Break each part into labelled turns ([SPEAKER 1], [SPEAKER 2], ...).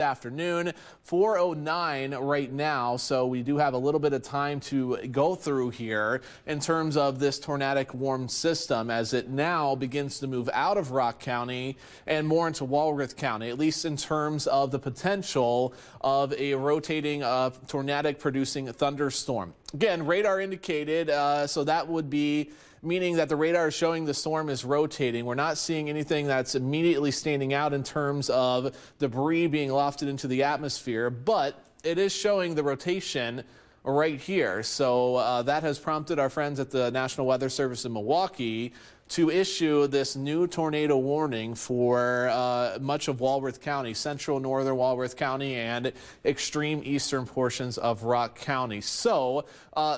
[SPEAKER 1] Afternoon, 4:09 right now, so we do have a little bit of time to go through here in terms of this tornadic warm system as it now begins to move out of Rock County and more into Walworth County, at least in terms of the potential of a rotating tornadic producing thunderstorm. Again, radar indicated, so that would be meaning that the radar is showing the storm is rotating. We're not seeing anything that's immediately standing out in terms of debris being lofted into the atmosphere, but it is showing the rotation right here. So that has prompted our friends at the National Weather Service in Milwaukee to issue this new tornado warning for much of Walworth County, central northern Walworth County, and extreme eastern portions of Rock County. So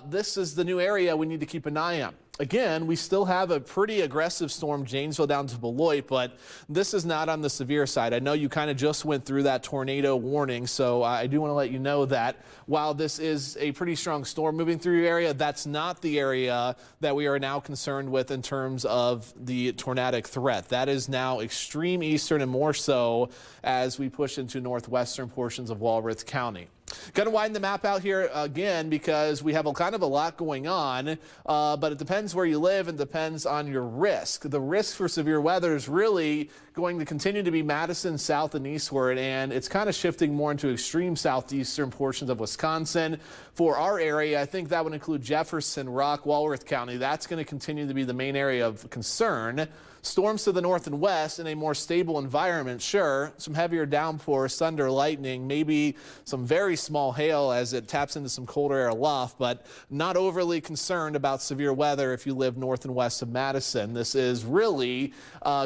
[SPEAKER 1] this is the new area we need to keep an eye on. Again, we still have a pretty aggressive storm, Janesville down to Beloit, but this is not on the severe side. I know you kind of just went through that tornado warning, so I do want to let you know that while this is a pretty strong storm moving through your area, that's not the area that we are now concerned with in terms of the tornadic threat. That is now extreme eastern and more so as we push into northwestern portions of Walworth County. Going to widen the map out here again because we have a kind of a lot going on, but it depends where you live and depends on your risk. The risk for severe weather is really going to continue to be Madison south and eastward, and it's kind of shifting more into extreme southeastern portions of Wisconsin. For our area, I think that would include Jefferson, Rock, Walworth County. That's going to continue to be the main area of concern. Storms to the north and west in a more stable environment, sure. Some heavier downpours, thunder, lightning, maybe some very small hail as it taps into some colder air aloft, but not overly concerned about severe weather if you live north and west of Madison. This is really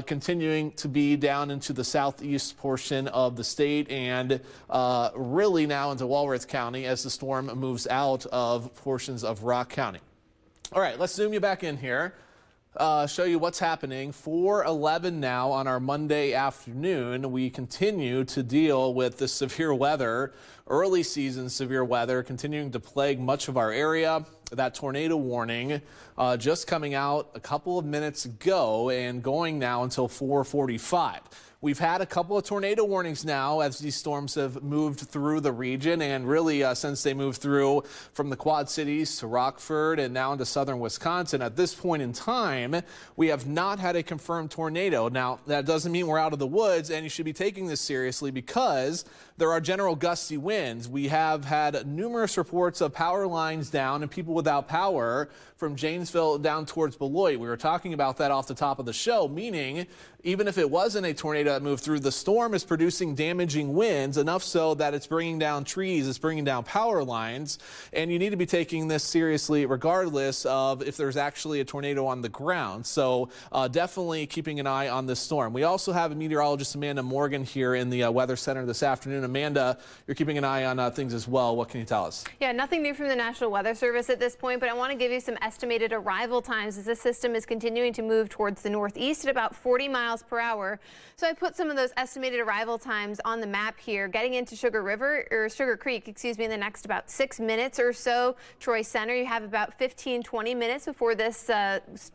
[SPEAKER 1] continuing to be down into the southeast portion of the state and really now into Walworth County as the storm moves out of portions of Rock County. All right, let's zoom you back in here. Show you what's happening. 4:11 now on our Monday afternoon. We continue to deal with the severe weather, early season severe weather, continuing to plague much of our area. That tornado warning just coming out a couple of minutes ago and going now until 4:45. We've had a couple of tornado warnings now as these storms have moved through the region, and really since they moved through from the Quad Cities to Rockford and now into southern Wisconsin. At this point in time, we have not had a confirmed tornado. Now, that doesn't mean we're out of the woods, and you should be taking this seriously because there are general gusty winds. We have had numerous reports of power lines down and people without power from Janesville down towards Beloit. We were talking about that off the top of the show, meaning even if it wasn't a tornado that moved through, the storm is producing damaging winds, enough so that it's bringing down trees, it's bringing down power lines, and you need to be taking this seriously regardless of if there's actually a tornado on the ground. So definitely keeping an eye on this storm. We also have meteorologist Amanda Morgan here in the Weather Center this afternoon. Amanda, you're keeping an eye on things as well. What can you tell us?
[SPEAKER 2] Yeah, nothing new from the National Weather Service at this point, but I want to give you some estimated arrival times as this system is continuing to move towards the northeast at about 40 miles per hour. So I put some of those estimated arrival times on the map here. Getting into Sugar Creek, in the next about 6 minutes or so. Troy Center, you have about 15-20 minutes before this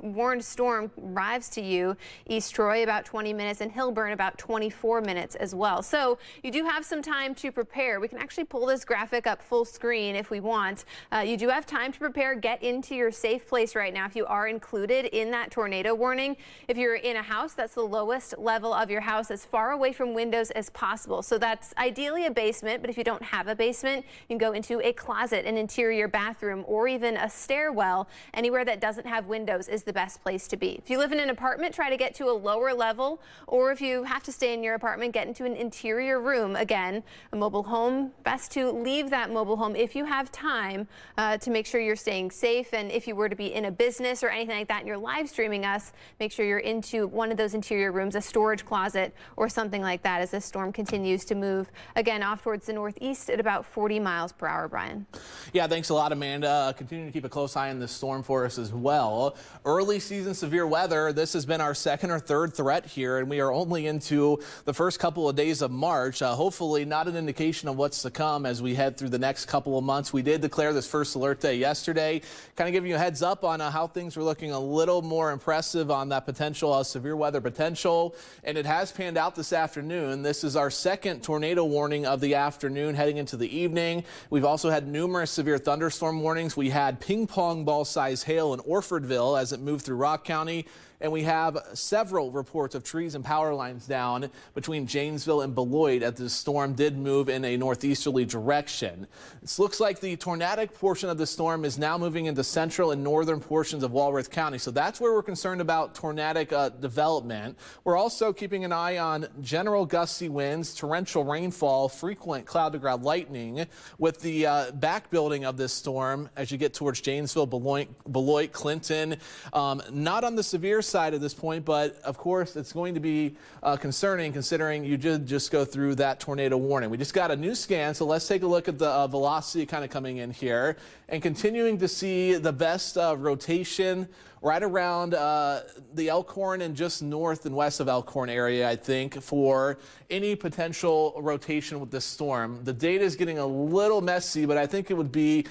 [SPEAKER 2] warned storm arrives to you. East Troy, about 20 minutes, and Hillburn, about 24 minutes as well. So you do have some time to prepare. We can actually pull this graphic up full screen if we want. You do have time to prepare. Get into your safe place right now if you are included in that tornado warning. If you're in a house, that's the lowest level of your house, as far away from windows as possible. So that's ideally a basement, but if you don't have a basement, you can go into a closet, an interior bathroom, or even a stairwell. Anywhere that doesn't have windows is the best place to be. If you live in an apartment, try to get to a lower level, or if you have to stay in your apartment, get into an interior room. Again, a mobile home, best to leave that mobile home if you have time to make sure you're staying safe. And if you were to be in a business or anything like that and you're live streaming us, make sure you're into one of those interior rooms, a storage closet or something like that, as this storm continues to move again off towards the northeast at about 40 miles per hour. Brian.
[SPEAKER 1] Yeah, thanks a lot, Amanda. Continue to keep a close eye on this storm for us as well. Early season severe weather. This has been our second or third threat here, and we are only into the first couple of days of March. Hopefully not an indication of what's to come as we head through the next couple of months. We did declare this first alert day yesterday, kind of giving you a heads up on how things were looking a little more impressive on that potential severe weather potential. potential, and it has panned out this afternoon. This is our second tornado warning of the afternoon heading into the evening. We've also had numerous severe thunderstorm warnings. We had ping pong ball size hail in Orfordville as it moved through Rock County. And we have several reports of trees and power lines down between Janesville and Beloit as the storm did move in a northeasterly direction. It looks like the tornadic portion of the storm is now moving into central and northern portions of Walworth County. So that's where we're concerned about tornadic development. We're also keeping an eye on general gusty winds, torrential rainfall, frequent cloud-to-ground lightning with the back building of this storm as you get towards Janesville, Beloit, Clinton. Not on the severe side at this point, but of course it's going to be concerning considering you did just go through that tornado warning. We just got a new scan, so let's take a look at the velocity kind of coming in here and continuing to see the best rotation right around the Elkhorn and just north and west of Elkhorn area, I think, for any potential rotation with this storm. The data is getting a little messy, but I think it would be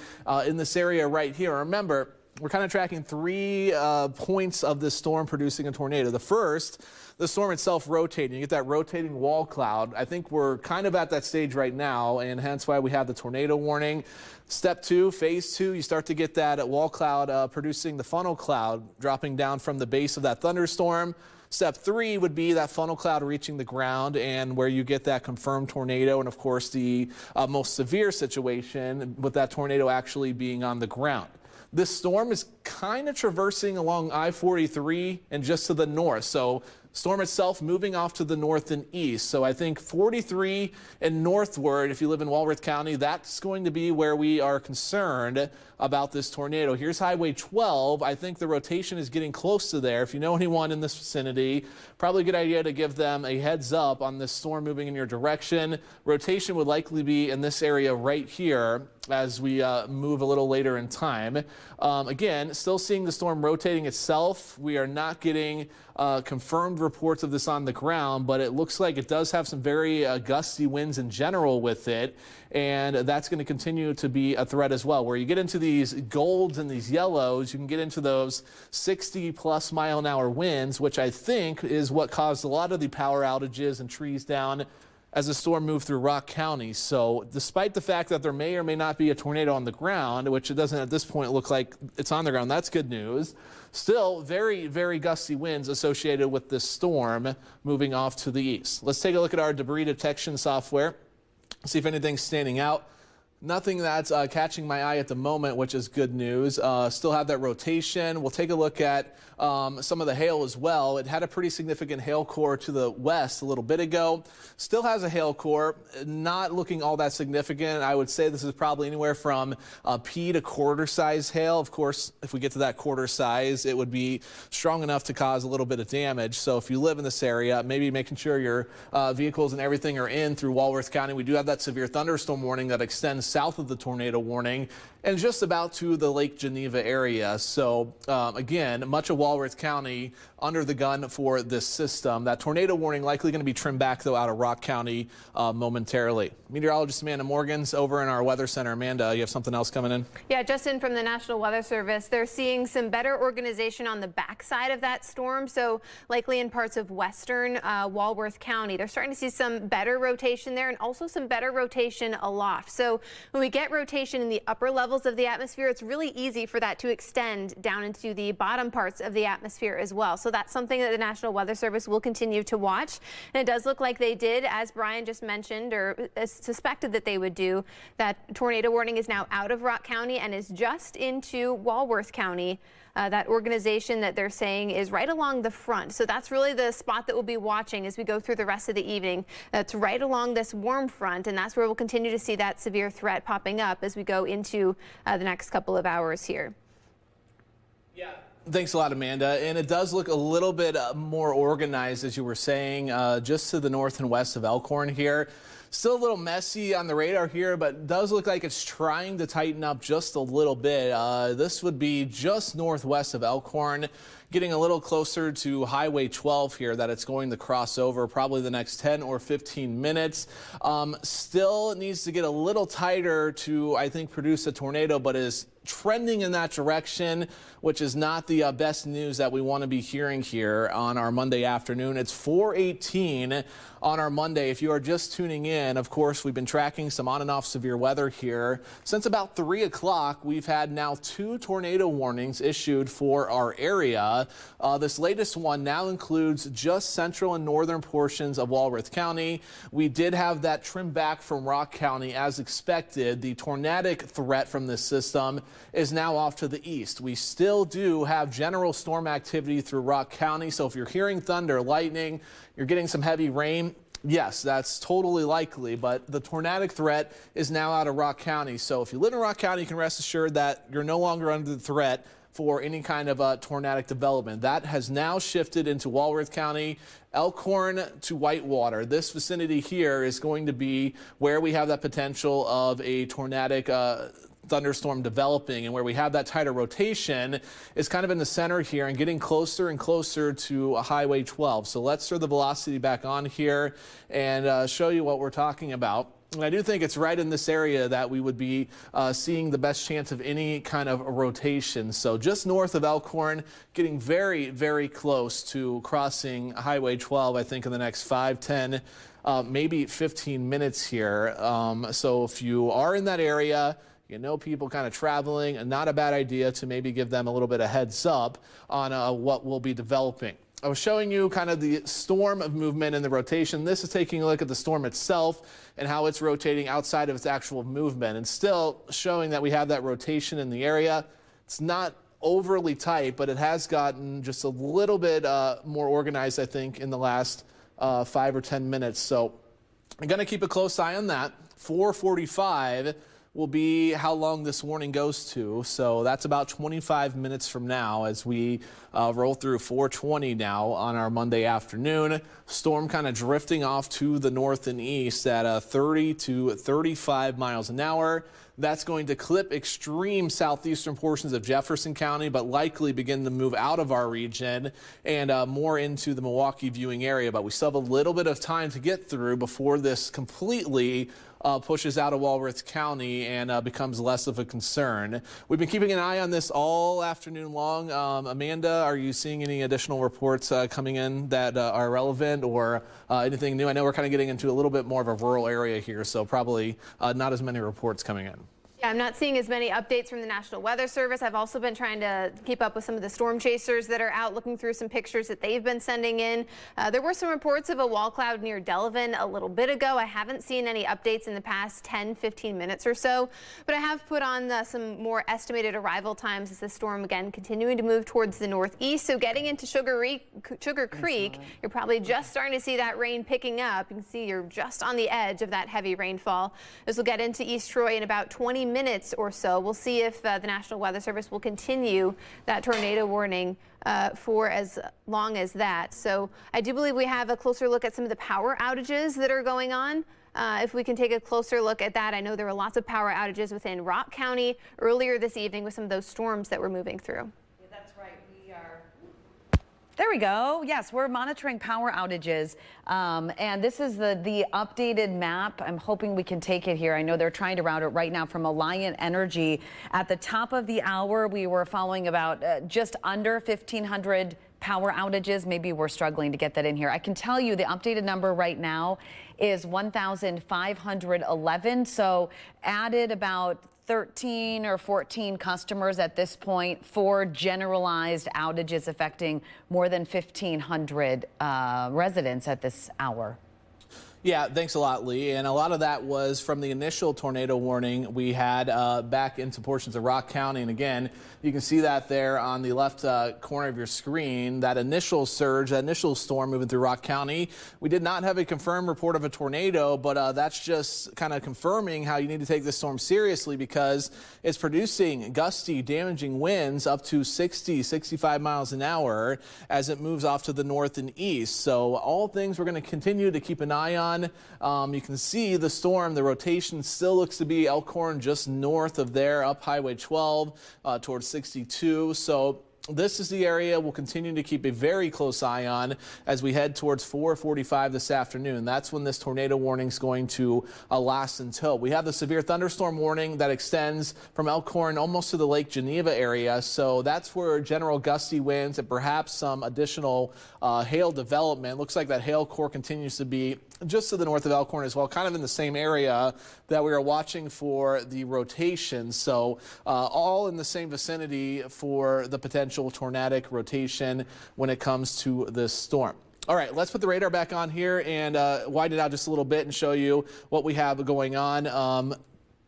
[SPEAKER 1] in this area right here. Remember, we're kind of tracking 3 points of this storm producing a tornado. The first, the storm itself rotating. You get that rotating wall cloud. I think we're kind of at that stage right now, and hence why we have the tornado warning. Step 2, phase 2, you start to get that wall cloud producing the funnel cloud dropping down from the base of that thunderstorm. Step 3 would be that funnel cloud reaching the ground and where you get that confirmed tornado, and of course the most severe situation with that tornado actually being on the ground. This storm is kind of traversing along I-43 and just to the north. So storm itself moving off to the north and east. So I think 43 and northward, if you live in Walworth County, that's going to be where we are concerned about this tornado. Here's Highway 12. I think the rotation is getting close to there. If you know anyone in this vicinity, probably a good idea to give them a heads up on this storm moving in your direction. Rotation would likely be in this area right here as we move a little later in time. Again, still seeing the storm rotating itself. We are not getting confirmed reports of this on the ground, but it looks like it does have some very gusty winds in general with it, and that's going to continue to be a threat as well. Where you get into these golds and these yellows, you can get into those 60+ mile-an-hour winds, which I think is what caused a lot of the power outages and trees down as the storm moved through Rock County. So despite the fact that there may or may not be a tornado on the ground, which it doesn't at this point look like it's on the ground, that's good news. Still very, very gusty winds associated with this storm moving off to the east. Let's take a look at our debris detection software, see if anything's standing out. Nothing that's catching my eye at the moment, which is good news. Still have that rotation. We'll take a look at some of the hail as well. It had a pretty significant hail core to the west a little bit ago. Still has a hail core, not looking all that significant. I would say this is probably anywhere from pea to quarter size hail. Of course, if we get to that quarter size, it would be strong enough to cause a little bit of damage. So if you live in this area, maybe making sure your vehicles and everything are in through Walworth County. We do have that severe thunderstorm warning that extends south of the tornado warning and just about to the Lake Geneva area. So again, much of Walworth County under the gun for this system. That tornado warning likely going to be trimmed back though out of Rock County momentarily. Meteorologist Amanda Morgan's over in our weather center. Amanda, you have something else coming in?
[SPEAKER 2] Yeah, Justin, from the National Weather Service, they're seeing some better organization on the backside of that storm. So likely in parts of western Walworth County, they're starting to see some better rotation there and also some better rotation aloft. So when we get rotation in the upper levels of the atmosphere, it's really easy for that to extend down into the bottom parts of the atmosphere as well. So that's something that the National Weather Service will continue to watch. And it does look like they did, as Brian just mentioned, or suspected that they would do. That tornado warning is now out of Rock County and is just into Walworth County. That organization that they're saying is right along the front. So that's really the spot that we'll be watching as we go through the rest of the evening. That's right along this warm front, and that's where we'll continue to see that severe threat popping up as we go into the next couple of hours here.
[SPEAKER 1] Yeah. Thanks a lot, Amanda. And it does look a little bit more organized, as you were saying, just to the north and west of Elkhorn here. Still a little messy on the radar here, but does look like it's trying to tighten up just a little bit. This would be just northwest of Elkhorn. getting a little closer to Highway 12 here that it's going to cross over probably the next 10 or 15 minutes. Still needs to get a little tighter to, I think, produce a tornado, but is trending in that direction, which is not the best news that we want to be hearing here on our Monday afternoon. It's 4:18 on our Monday. If you are just tuning in, of course, we've been tracking some on and off severe weather here. Since about 3 o'clock, we've had now 2 tornado warnings issued for our area. This latest one now includes just central and northern portions of Walworth County. We did have that trim back from Rock County as expected. The tornadic threat from this system is now off to the east. We still do have general storm activity through Rock County, so if you're hearing thunder, lightning, you're getting some heavy rain, yes, that's totally likely, but the tornadic threat is now out of Rock County. So if you live in Rock County, you can rest assured that you're no longer under the threat for any kind of tornadic development. That has now shifted into Walworth County, Elkhorn to Whitewater. This vicinity here is going to be where we have that potential of a tornadic thunderstorm developing, and where we have that tighter rotation is kind of in the center here and getting closer and closer to Highway 12. So let's throw the velocity back on here and show you what we're talking about. And I do think it's right in this area that we would be seeing the best chance of any kind of rotation. So just north of Elkhorn, getting very, very close to crossing Highway 12, I think in the next 5, 10, maybe 15 minutes here. So if you are in that area, you know people kind of traveling, and not a bad idea to maybe give them a little bit of heads up on what will be developing. I was showing you kind of the storm of movement and the rotation. This is taking a look at the storm itself and how it's rotating outside of its actual movement, and still showing that we have that rotation in the area. It's not overly tight, but it has gotten just a little bit more organized, I think, in the last 5 or 10 minutes. So I'm going to keep a close eye on that. 4:45 will be how long this warning goes to. So that's about 25 minutes from now as we roll through 4:20 now on our Monday afternoon. Storm kind of drifting off to the north and east at 30 to 35 miles an hour. That's going to clip extreme southeastern portions of Jefferson County, but likely begin to move out of our region and more into the Milwaukee viewing area. But we still have a little bit of time to get through before this completely pushes out of Walworth County and becomes less of a concern. We've been keeping an eye on this all afternoon long. Amanda, are you seeing any additional reports coming in that are relevant or anything new? I know we're kind of getting into a little bit more of a rural area here, so probably not as many reports coming in.
[SPEAKER 2] Yeah, I'm not seeing as many updates from the National Weather Service. I've also been trying to keep up with some of the storm chasers that are out, looking through some pictures that they've been sending in. There were some reports of a wall cloud near Delavan a little bit ago. I haven't seen any updates in the past 10, 15 minutes or so, but I have put on some more estimated arrival times as the storm again continuing to move towards the northeast. So getting into Sugar Creek, you're probably just starting to see that rain picking up. You can see you're just on the edge of that heavy rainfall. This will get into East Troy in about 20 minutes or so. We'll see if the National Weather Service will continue that tornado warning for as long as that. So I do believe we have a closer look at some of the power outages that are going on. If we can take a closer look at that, I know there were lots of power outages within Rock County earlier this evening with some of those storms that were moving through.
[SPEAKER 3] Yeah, that's right. There we go. Yes, we're monitoring power outages. And this is the updated map. I'm hoping we can take it here. I know they're trying to route it right now from Alliant Energy. At the top of the hour, we were following about just under 1,500 power outages. Maybe we're struggling to get that in here. I can tell you the updated number right now is 1,511. So added about 13 or 14 customers at this point for generalized outages affecting more than 1,500 residents at this hour.
[SPEAKER 1] Yeah, thanks a lot, Lee. And a lot of that was from the initial tornado warning we had back into portions of Rock County. And again, you can see that there on the left corner of your screen, that initial surge, that initial storm moving through Rock County. We did not have a confirmed report of a tornado, but that's just kind of confirming how you need to take this storm seriously, because it's producing gusty, damaging winds up to 60, 65 miles an hour as it moves off to the north and east. So all things we're going to continue to keep an eye on. You can see the storm, the rotation still looks to be Elkhorn just north of there, up Highway 12 towards 62. So this is the area we'll continue to keep a very close eye on as we head towards 4:45 this afternoon. That's when this tornado warning is going to last until. We have the severe thunderstorm warning that extends from Elkhorn almost to the Lake Geneva area. So that's where general gusty winds and perhaps some additional hail development. Looks like that hail core continues to be just to the north of Elkhorn as well, kind of in the same area that we are watching for the rotation. So all in the same vicinity for the potential tornadic rotation when it comes to this storm. All right, let's put the radar back on here and widen it out just a little bit and show you what we have going on.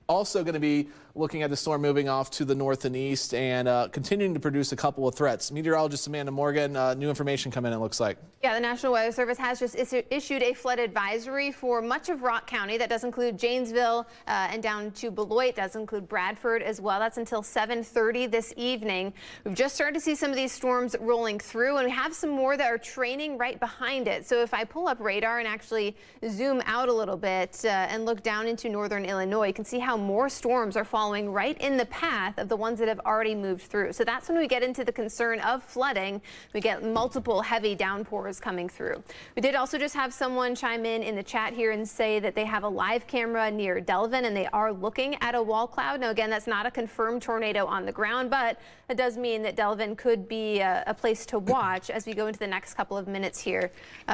[SPEAKER 1] Also going to be looking at the storm moving off to the north and east and continuing to produce a couple of threats. Meteorologist Amanda Morgan, new information coming in, it looks like.
[SPEAKER 2] Yeah, the National Weather Service has just issued a flood advisory for much of Rock County. That does include Janesville and down to Beloit. Does include Bradford as well. That's until 7:30 this evening. We've just started to see some of these storms rolling through, and we have some more that are training right behind it. So if I pull up radar and actually zoom out a little bit and look down into northern Illinois, you can see how more storms are following right in the path of the ones that have already moved through. So that's when we get into the concern of flooding. We get multiple heavy downpours coming through. We did also just have someone chime in the chat here and say that they have a live camera near Delvin and they are looking at a wall cloud. Now again, that's not a confirmed tornado on the ground, but it does mean that Delvin could be a place to watch as we go into the next couple of minutes here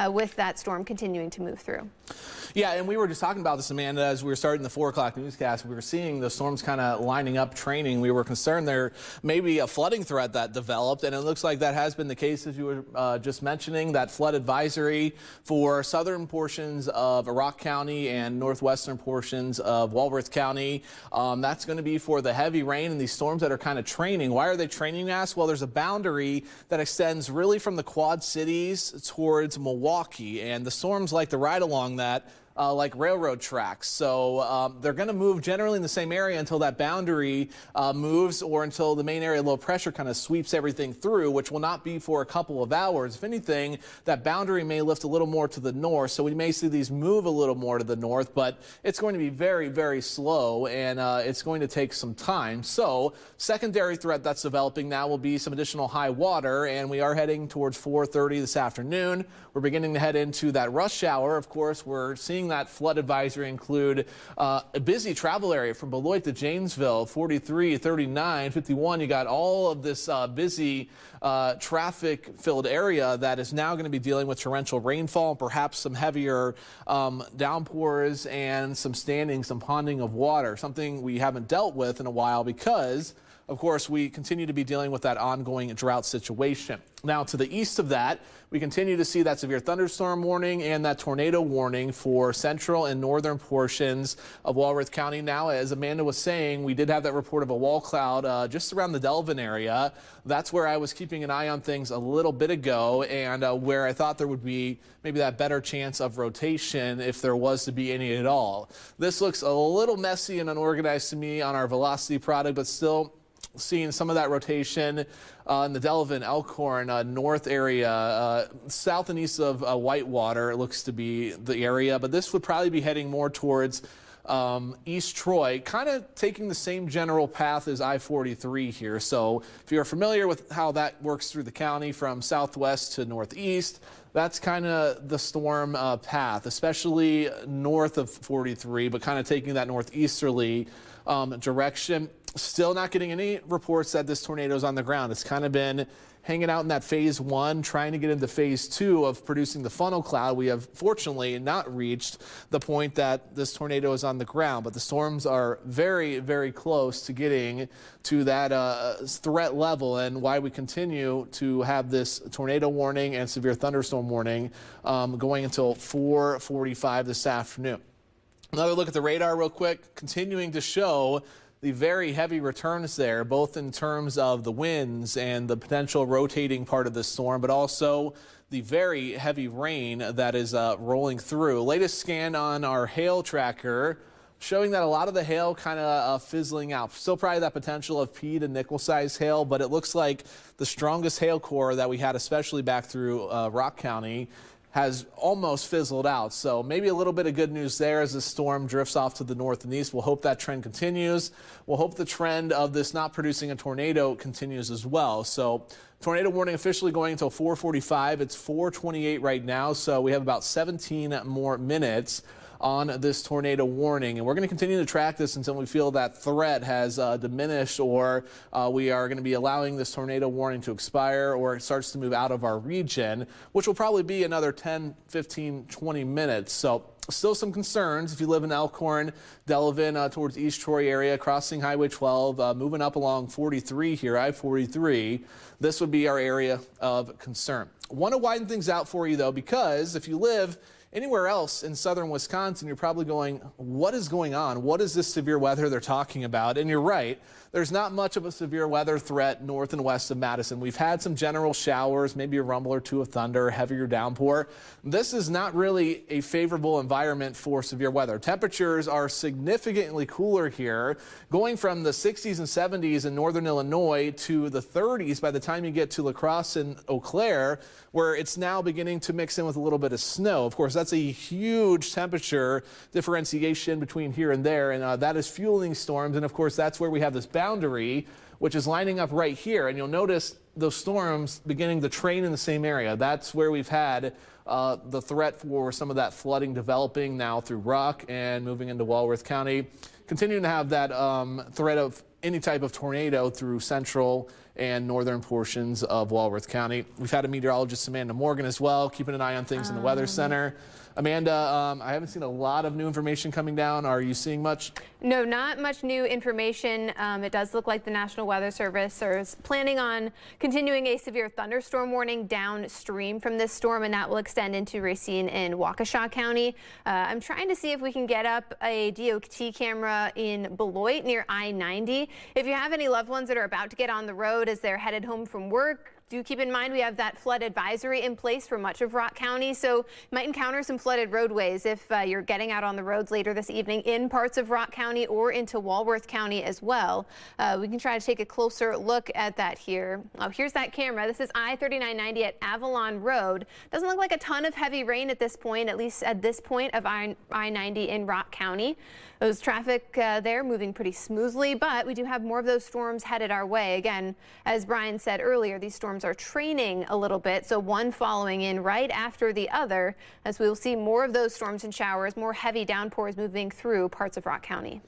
[SPEAKER 2] with that storm continuing to move through.
[SPEAKER 1] Yeah, and we were just talking about this, Amanda, as we were starting the 4 o'clock newscast. We were seeing the storms kind of lining up, training. We were concerned there may be a flooding threat that developed, and it looks like that has been the case, as you were just mentioning. That flood advisory for southern portions of Rock County and northwestern portions of Walworth County. That's going to be for the heavy rain and these storms that are kind of training. Why are they training us? Well, there's a boundary that extends really from the Quad Cities towards Milwaukee, and the storms like to ride along that like railroad tracks. So they're going to move generally in the same area until that boundary moves or until the main area low pressure kind of sweeps everything through, which will not be for a couple of hours. If anything, that boundary may lift a little more to the north. So we may see these move a little more to the north, but it's going to be very, very slow and it's going to take some time. So secondary threat that's developing now will be some additional high water, and we are heading towards 4:30 this afternoon. We're beginning to head into that rush hour. Of course, we're seeing that flood advisory include a busy travel area from Beloit to Janesville, 43, 39, 51. You got all of this busy traffic-filled area that is now going to be dealing with torrential rainfall, perhaps some heavier downpours and some ponding of water, something we haven't dealt with in a while because, of course, we continue to be dealing with that ongoing drought situation. Now, to the east of that, we continue to see that severe thunderstorm warning and that tornado warning for central and northern portions of Walworth County. Now, as Amanda was saying, we did have that report of a wall cloud just around the Delvin area. That's where I was keeping an eye on things a little bit ago, and where I thought there would be maybe that better chance of rotation if there was to be any at all. This looks a little messy and unorganized to me on our velocity product, but still seeing some of that rotation in the Delvin, Elkhorn, north area, south and east of Whitewater, it looks to be the area. But this would probably be heading more towards East Troy, kind of taking the same general path as I-43 here. So if you're familiar with how that works through the county from southwest to northeast, that's kind of the storm path, especially north of 43, but kind of taking that northeasterly direction. Still not getting any reports that this tornado is on the ground. It's kind of been hanging out in that phase 1, trying to get into phase 2 of producing the funnel cloud. We have fortunately not reached the point that this tornado is on the ground, but the storms are very, very close to getting to that threat level, and why we continue to have this tornado warning and severe thunderstorm warning going until 4:45 this afternoon. Another look at the radar real quick, continuing to show the very heavy returns there, both in terms of the winds and the potential rotating part of the storm, but also the very heavy rain that is rolling through. Latest scan on our hail tracker showing that a lot of the hail kind of fizzling out. Still probably that potential of pea to nickel size hail, but it looks like the strongest hail core that we had, especially back through Rock County, has almost fizzled out. So maybe a little bit of good news there as the storm drifts off to the north and east. We'll hope that trend continues. We'll hope the trend of this not producing a tornado continues as well. So tornado warning officially going until 4:45. It's 4:28 right now, so we have about 17 more minutes on this tornado warning, and we're going to continue to track this until we feel that threat has diminished, or we are going to be allowing this tornado warning to expire, or it starts to move out of our region, which will probably be another 10, 15, 20 minutes. So still some concerns if you live in Elkhorn, Delavan towards East Troy area, crossing Highway 12, moving up along 43 here, I-43. This would be our area of concern. Want to widen things out for you, though, because if you live anywhere else in southern Wisconsin, you're probably going, what is going on? What is this severe weather they're talking about? And you're right. There's not much of a severe weather threat north and west of Madison. We've had some general showers, maybe a rumble or two of thunder, heavier downpour. This is not really a favorable environment for severe weather. Temperatures are significantly cooler here, going from the 60s and 70s in northern Illinois to the 30s by the time you get to La Crosse and Eau Claire, where it's now beginning to mix in with a little bit of snow. Of course, that's a huge temperature differentiation between here and there, and that is fueling storms. And of course, that's where we have this boundary, which is lining up right here. And you'll notice those storms beginning to train in the same area. That's where we've had the threat for some of that flooding developing now through Rock and moving into Walworth County. Continuing to have that threat of any type of tornado through central and northern portions of Walworth County. We've had a meteorologist, Amanda Morgan, as well, keeping an eye on things in the Weather Center. Amanda, I haven't seen a lot of new information coming down. Are you seeing much?
[SPEAKER 2] No, not much new information. It does look like the National Weather Service is planning on continuing a severe thunderstorm warning downstream from this storm, and that will extend into Racine and Waukesha County. I'm trying to see if we can get up a DOT camera in Beloit near I-90. If you have any loved ones that are about to get on the road as they're headed home from work, do keep in mind we have that flood advisory in place for much of Rock County, so you might encounter some flooded roadways if you're getting out on the roads later this evening in parts of Rock County or into Walworth County as well. We can try to take a closer look at that here. Oh, here's that camera. This is I-3990 at Avalon Road. Doesn't look like a ton of heavy rain at this point, at least at this point of I-90 in Rock County. Those traffic there moving pretty smoothly, but we do have more of those storms headed our way. Again, as Brian said earlier, these storms are training a little bit, so one following in right after the other, as we will see more of those storms and showers, more heavy downpours moving through parts of Rock County.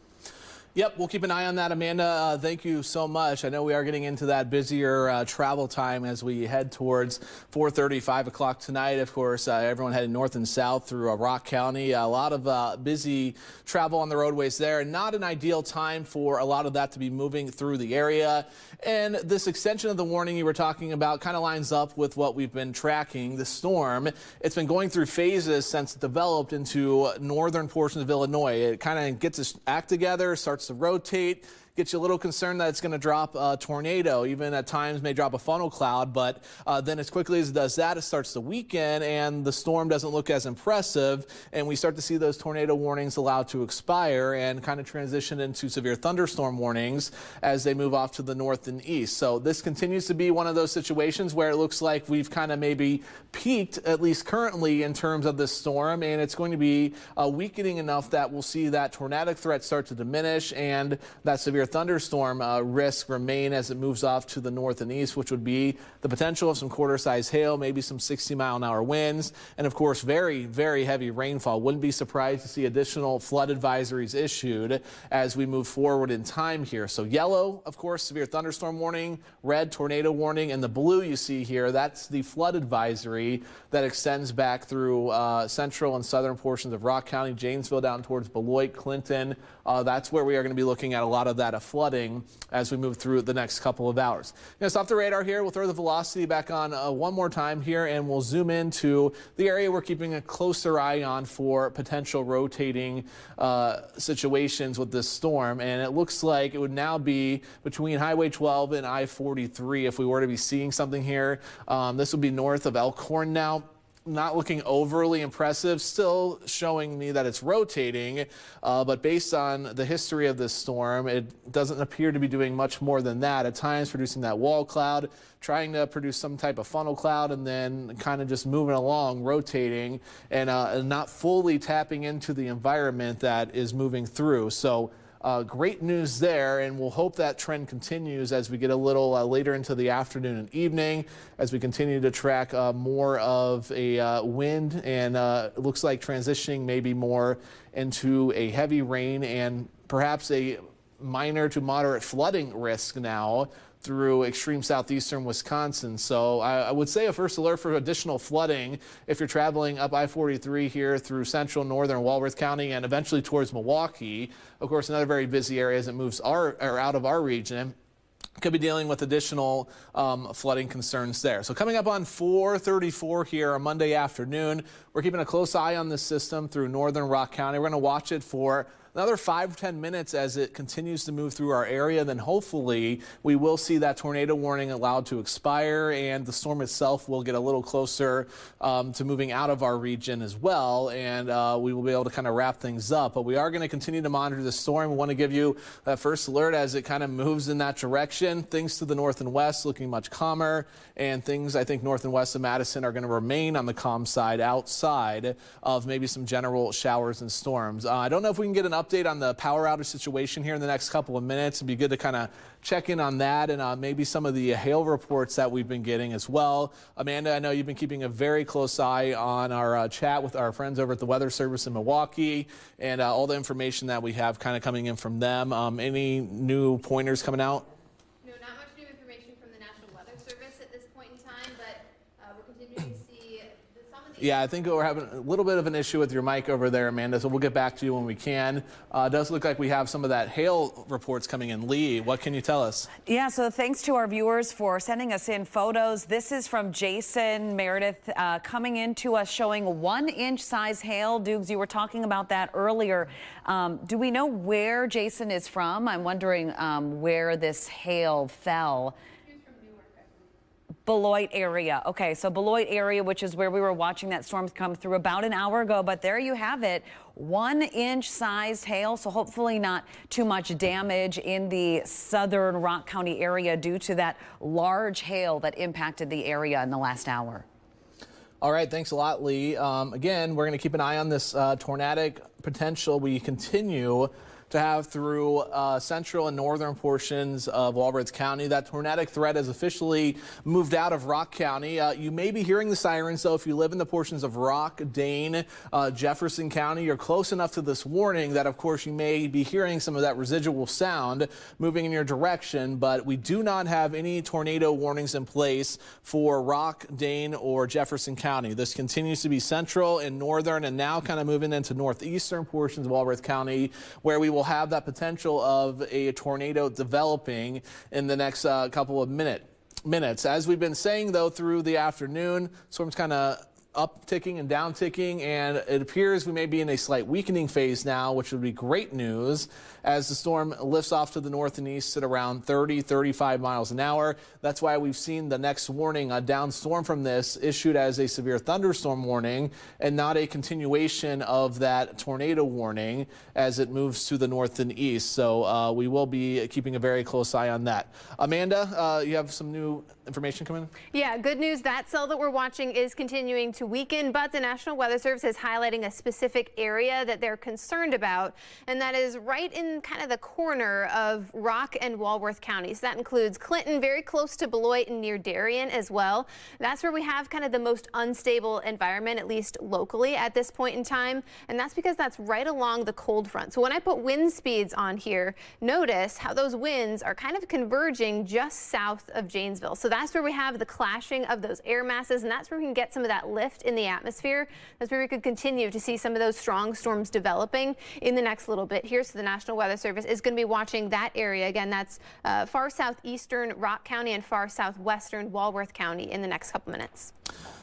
[SPEAKER 1] Yep, we'll keep an eye on that, Amanda. Thank you so much. I know we are getting into that busier travel time as we head towards 4:30, 5 o'clock tonight. Of course, everyone heading north and south through Rock County. A lot of busy travel on the roadways there. Not an ideal time for a lot of that to be moving through the area. And this extension of the warning you were talking about kind of lines up with what we've been tracking. The storm, it's been going through phases since it developed into northern portions of Illinois. It kind of gets its act together, starts to rotate, gets you a little concerned that it's going to drop a tornado, even at times may drop a funnel cloud, but then as quickly as it does that, it starts to weaken and the storm doesn't look as impressive, and we start to see those tornado warnings allowed to expire and kind of transition into severe thunderstorm warnings as they move off to the north and east. So this continues to be one of those situations where it looks like we've kind of maybe peaked, at least currently, in terms of this storm, and it's going to be weakening enough that we'll see that tornadic threat start to diminish and that severe thunderstorm risk remain as it moves off to the north and east, which would be the potential of some quarter-size hail, maybe some 60-mile-an-hour winds, and of course very, very heavy rainfall. Wouldn't be surprised to see additional flood advisories issued as we move forward in time here. So yellow, of course, severe thunderstorm warning, red, tornado warning, and the blue you see here, that's the flood advisory that extends back through central and southern portions of Rock County, Janesville down towards Beloit, Clinton. That's where we are going to be looking at a lot of that flooding as we move through the next couple of hours. It's off the radar here. We'll throw the velocity back on one more time here, and we'll zoom into the area we're keeping a closer eye on for potential rotating situations with this storm. And it looks like it would now be between Highway 12 and I-43 if we were to be seeing something here. This would be north of Elkhorn now. not looking overly impressive, still showing me that it's rotating, but based on the history of this storm, it doesn't appear to be doing much more than that. At times producing that wall cloud, trying to produce some type of funnel cloud, and then kind of just moving along, rotating, and not fully tapping into the environment that is moving through. So great news there, and we'll hope that trend continues as we get a little later into the afternoon and evening, as we continue to track more of a wind, and it looks like transitioning maybe more into a heavy rain and perhaps a minor to moderate flooding risk now through extreme southeastern Wisconsin. So I would say a first alert for additional flooding if you're traveling up I-43 here through central northern Walworth County and eventually towards Milwaukee. Of course, another very busy area as it moves out of our region. Could be dealing with additional flooding concerns there. So coming up on 4:34 here on Monday afternoon, we're keeping a close eye on this system through northern Rock County. We're going to watch it for another 5 to 10 minutes as it continues to move through our area. Then hopefully we will see that tornado warning allowed to expire, and the storm itself will get a little closer to moving out of our region as well, and we will be able to kind of wrap things up. But we are going to continue to monitor the storm. We want to give you that first alert as it kind of moves in that direction. Things to the north and west looking much calmer, and things I think north and west of Madison are going to remain on the calm side outside of maybe some general showers and storms. I don't know if we can get an update on the power outage situation here in the next couple of minutes. It'd be good to kind of check in on that, and maybe some of the hail reports that we've been getting as well. Amanda, I know you've been keeping a very close eye on our chat with our friends over at the Weather Service in Milwaukee, and all the information that we have kind of coming in from them. Any new pointers coming out?
[SPEAKER 2] No, not much new information from the National Weather Service at this point in time, but we're continuing to see some of the...
[SPEAKER 1] Yeah, I think we're having a little bit of an issue with your mic over there, Amanda, so we'll get back to you when we can. It does look like we have some of that hail reports coming in. Lee, what can you tell us?
[SPEAKER 3] Yeah, so thanks to our viewers for sending us in photos. This is from Jason Meredith coming in to us showing 1-inch size hail. Dukes, you were talking about that earlier. Do we know where Jason is from? I'm wondering where this hail fell. Beloit area. Okay, so Beloit area, which is where we were watching that storm come through about an hour ago, but there you have it. 1-inch sized hail, so hopefully not too much damage in the southern Rock County area due to that large hail that impacted the area in the last hour.
[SPEAKER 1] All right, thanks a lot, Lee. Again, we're going to keep an eye on this tornadic potential we continue to have through central and northern portions of Walworth County. That tornadic threat has officially moved out of Rock County. You may be hearing the sirens, though, if you live in the portions of Rock, Dane, Jefferson County. You're close enough to this warning that, of course, you may be hearing some of that residual sound moving in your direction, but we do not have any tornado warnings in place for Rock, Dane, or Jefferson County. This continues to be central and northern, and now kind of moving into northeastern portions of Walworth County, where we will have that potential of a tornado developing in the next couple of minutes. As we've been saying, though, through the afternoon, storm's kind of upticking and downticking, and it appears we may be in a slight weakening phase now, which would be great news as the storm lifts off to the north and east at around 30-35 miles an hour. That's why we've seen the next warning, a downstorm from this, issued as a severe thunderstorm warning and not a continuation of that tornado warning as it moves to the north and east. So we will be keeping a very close eye on that. Amanda, you have some new information coming in?
[SPEAKER 2] Yeah, good news. That cell that we're watching is continuing to weaken, but the National Weather Service is highlighting a specific area that they're concerned about, and that is right in kind of the corner of Rock and Walworth counties. That includes Clinton, very close to Beloit and near Darien as well. That's where we have kind of the most unstable environment, at least locally at this point in time, and that's because that's right along the cold front. So when I put wind speeds on here, notice how those winds are kind of converging just south of Janesville. So that's where we have the clashing of those air masses, and that's where we can get some of that lift in the atmosphere. That's where we could continue to see some of those strong storms developing in the next little bit here. So the National Weather Service is going to be watching that area. Again, that's far southeastern Rock County and far southwestern Walworth County in the next couple minutes.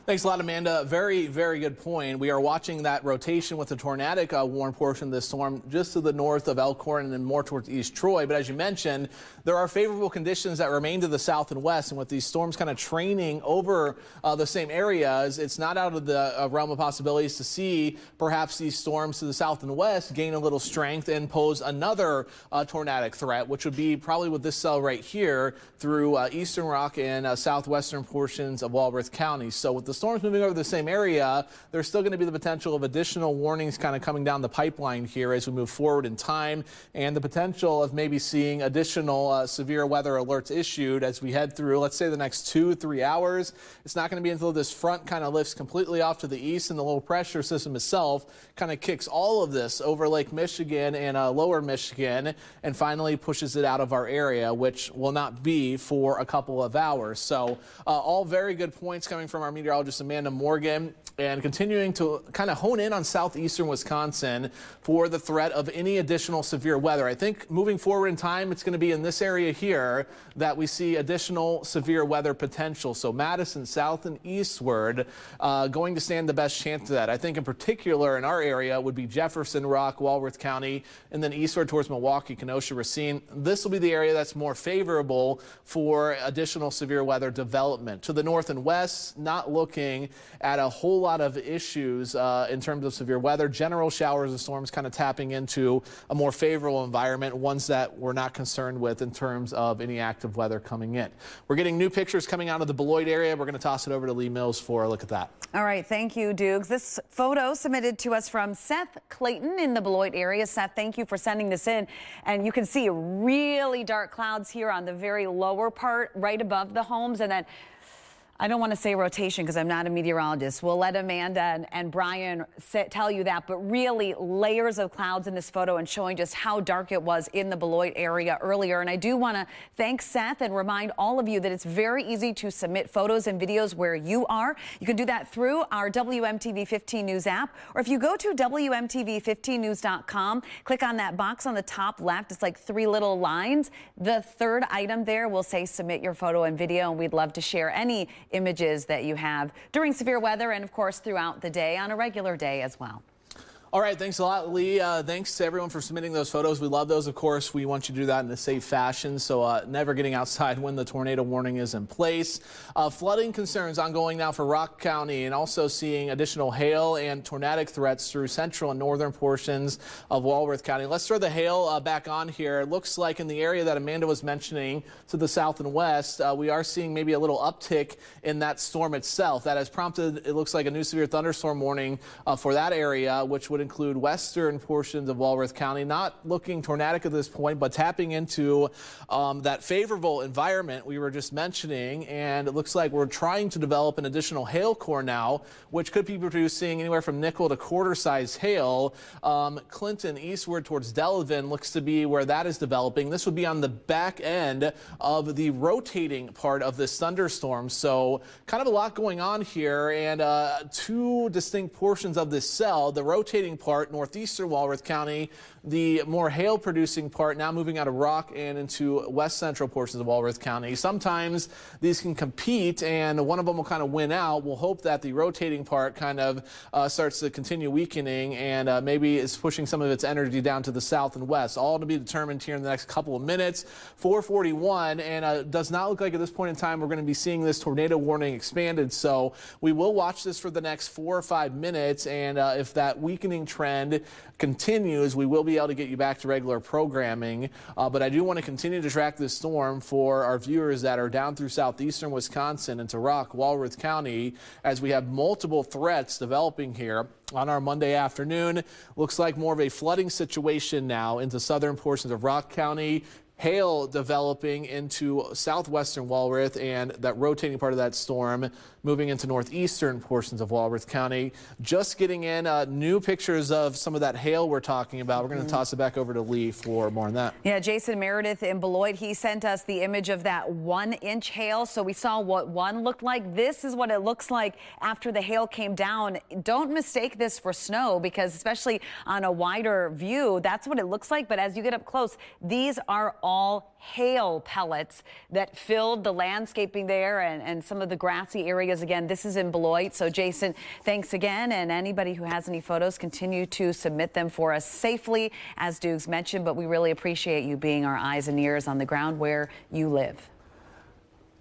[SPEAKER 1] Thanks a lot, Amanda. Very, very good point. We are watching that rotation with the tornadic warm portion of this storm just to the north of Elkhorn and then more towards East Troy. But as you mentioned, there are favorable conditions that remain to the south and west. And with these storms kind of training over the same areas, it's not out of the realm of possibilities to see perhaps these storms to the south and west gain a little strength and pose another tornadic threat, which would be probably with this cell right here through eastern Rock and southwestern portions of Walworth County. So with the storms moving over the same area, there's still going to be the potential of additional warnings kind of coming down the pipeline here as we move forward in time, and the potential of maybe seeing additional severe weather alerts issued as we head through, let's say, the next 2-3 hours. It's not going to be until this front kind of lifts completely off to the east and the low pressure system itself kind of kicks all of this over Lake Michigan and lower Michigan and finally pushes it out of our area, which will not be for a couple of hours. So all very good points coming from our meteorologist Amanda Morgan, and continuing to kind of hone in on southeastern Wisconsin for the threat of any additional severe weather. I think moving forward in time, it's going to be in this area here that we see additional severe weather potential. So Madison south and eastward going to stand the best chance of that. I think in particular in our area would be Jefferson, Rock, Walworth County, and then eastward towards Milwaukee, Kenosha, Racine. This will be the area that's more favorable for additional severe weather development. To the north and west, not looking at a whole lot of issues in terms of severe weather. General showers and storms kind of tapping into a more favorable environment, ones that we're not concerned with in terms of any active weather coming in. We're getting new pictures coming out of the Beloit area. We're going to toss it over to Lee Mills for a look at that.
[SPEAKER 3] All right, thank you, Dukes. This photo submitted to us from Seth Clayton in the Beloit area. Seth, thank you for sending this in. And you can see really dark clouds here on the very lower part right above the homes, and then I don't want to say rotation because I'm not a meteorologist. We'll let Amanda and Brian tell you that, but really layers of clouds in this photo and showing just how dark it was in the Beloit area earlier. And I do want to thank Seth and remind all of you that it's very easy to submit photos and videos where you are. You can do that through our WMTV 15 News app, or if you go to WMTV15news.com, click on that box on the top left. It's like 3 little lines. The third item there will say submit your photo and video, and we'd love to share any images that you have during severe weather and, of course, throughout the day on a regular day as well.
[SPEAKER 1] All right, thanks a lot, Lee. Thanks to everyone for submitting those photos. We love those, of course. We want you to do that in a safe fashion, so never getting outside when the tornado warning is in place. Flooding concerns ongoing now for Rock County, and also seeing additional hail and tornadic threats through central and northern portions of Walworth County. Let's throw the hail back on here. It looks like in the area that Amanda was mentioning to the south and west, we are seeing maybe a little uptick in that storm itself. That has prompted, it looks like, a new severe thunderstorm warning for that area, which would include western portions of Walworth County. Not looking tornadic at this point, but tapping into that favorable environment we were just mentioning. And it looks like we're trying to develop an additional hail core now, which could be producing anywhere from nickel to quarter-size hail. Clinton eastward towards Delavan looks to be where that is developing. This would be on the back end of the rotating part of this thunderstorm. So kind of a lot going on here, and 2 distinct portions of this cell. The rotating part, northeastern Walworth County, the more hail producing part now moving out of Rock and into west central portions of Walworth County. Sometimes these can compete and one of them will kind of win out. We'll hope that the rotating part kind of starts to continue weakening and maybe is pushing some of its energy down to the south and west. All to be determined here in the next couple of minutes. 4:41, and does not look like at this point in time we're going to be seeing this tornado warning expanded. So we will watch this for the next 4 or 5 minutes, and if that weakening trend continues, we will be able to get you back to regular programming. But I do want to continue to track this storm for our viewers that are down through southeastern Wisconsin into Rock, Walworth County, as we have multiple threats developing here on our Monday afternoon. Looks like more of a flooding situation now into southern portions of Rock County. Hail developing into southwestern Walworth, and that rotating part of that storm moving into northeastern portions of Walworth County. Just getting in new pictures of some of that hail we're talking about. We're going to toss it back over to Lee for more on that.
[SPEAKER 3] Yeah, Jason Meredith in Beloit, he sent us the image of that 1-inch hail. So we saw what 1 looked like. This is what it looks like after the hail came down. Don't mistake this for snow, because especially on a wider view, that's what it looks like. But as you get up close, these are all hail pellets that filled the landscaping there and some of the grassy areas. Again, this is in Beloit. So Jason, thanks again. And anybody who has any photos, continue to submit them for us safely, as Dukes mentioned. But we really appreciate you being our eyes and ears on the ground where you live.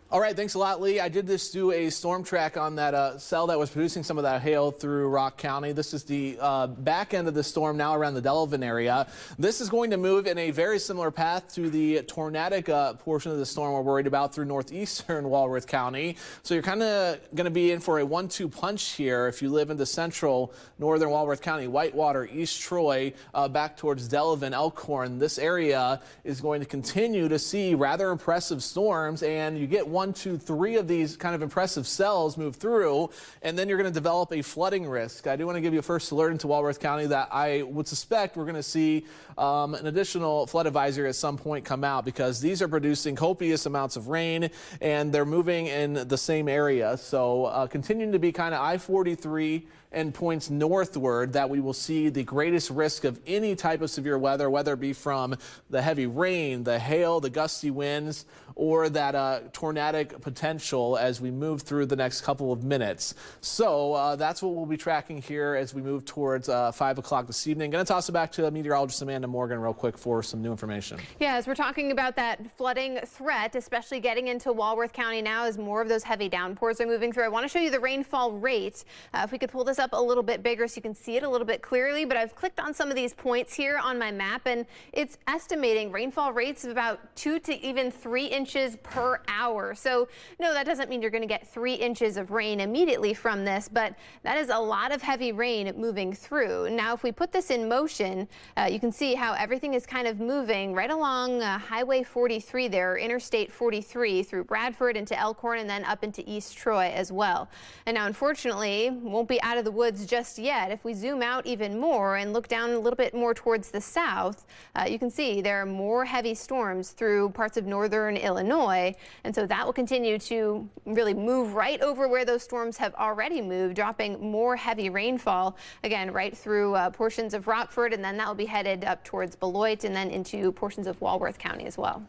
[SPEAKER 1] All right, thanks a lot, Lee. I did just do a storm track on that cell that was producing some of that hail through Rock County. This is the back end of the storm now around the Delavan area. This is going to move in a very similar path to the tornadic portion of the storm we're worried about through northeastern Walworth County. So you're kind of going to be in for a 1-2 punch here if you live in the central northern Walworth County, Whitewater, East Troy, back towards Delavan, Elkhorn. This area is going to continue to see rather impressive storms, and you get 1, 2, 3 of these kind of impressive cells move through, and then you're going to develop a flooding risk. I do want to give you a first alert into Walworth County that I would suspect we're going to see an additional flood advisory at some point come out, because these are producing copious amounts of rain and they're moving in the same area. So continuing to be kind of I-43 and points northward that we will see the greatest risk of any type of severe weather, whether it be from the heavy rain, the hail, the gusty winds, or that tornadic potential as we move through the next couple of minutes. So that's what we'll be tracking here as we move towards 5 o'clock this evening. Going to toss it back to meteorologist Amanda Morgan real quick for some new information.
[SPEAKER 2] Yeah, as we're talking about that flooding threat, especially getting into Walworth County now as more of those heavy downpours are moving through. I want to show you the rainfall rate. If we could pull this up a little bit bigger so you can see it a little bit clearly, but I've clicked on some of these points here on my map, and it's estimating rainfall rates of about 2 to even 3 inches per hour. So no, that doesn't mean you're going to get 3 inches of rain immediately from this, but that is a lot of heavy rain moving through. Now, if we put this in motion, you can see how everything is kind of moving right along Highway 43 there, Interstate 43 through Bradford into Elkhorn and then up into East Troy as well. And now, unfortunately, won't be out of the woods just yet. If we zoom out even more and look down a little bit more towards the south, you can see there are more heavy storms through parts of northern Illinois, and so that will continue to really move right over where those storms have already moved, dropping more heavy rainfall again right through portions of Rockford, and then that will be headed up towards Beloit and then into portions of Walworth County as well.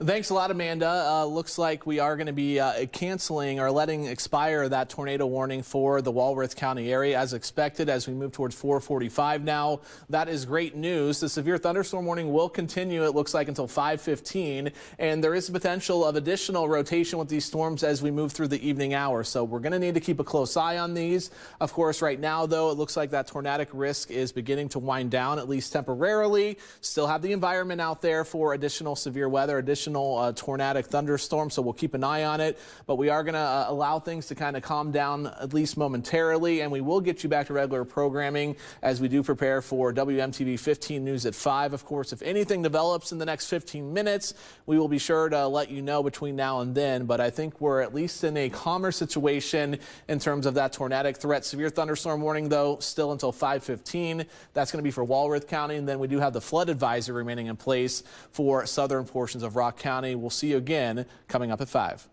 [SPEAKER 1] Thanks a lot, Amanda. Looks like we are going to be canceling or letting expire that tornado warning for the Walworth County area as expected as we move towards 4:45 now. That is great news. The severe thunderstorm warning will continue, it looks like, until 5:15, and there is a potential of additional rotation with these storms as we move through the evening hours. So we're going to need to keep a close eye on these. Of course, right now, though, it looks like that tornadic risk is beginning to wind down, at least temporarily. Still have the environment out there for additional severe weather, additional tornadic thunderstorms, so we'll keep an eye on it, but we are going to allow things to kind of calm down at least momentarily, and we will get you back to regular programming as we do prepare for WMTV 15 News at 5. Of course, if anything develops in the next 15 minutes, we will be sure to let you know between now and then, but I think we're at least in a calmer situation in terms of that tornadic threat. Severe thunderstorm warning, though, still until 5:15. That's going to be for Walworth County, and then we do have the flood advisory remaining in place for southern portions of Rock County. We'll see you again coming up at 5.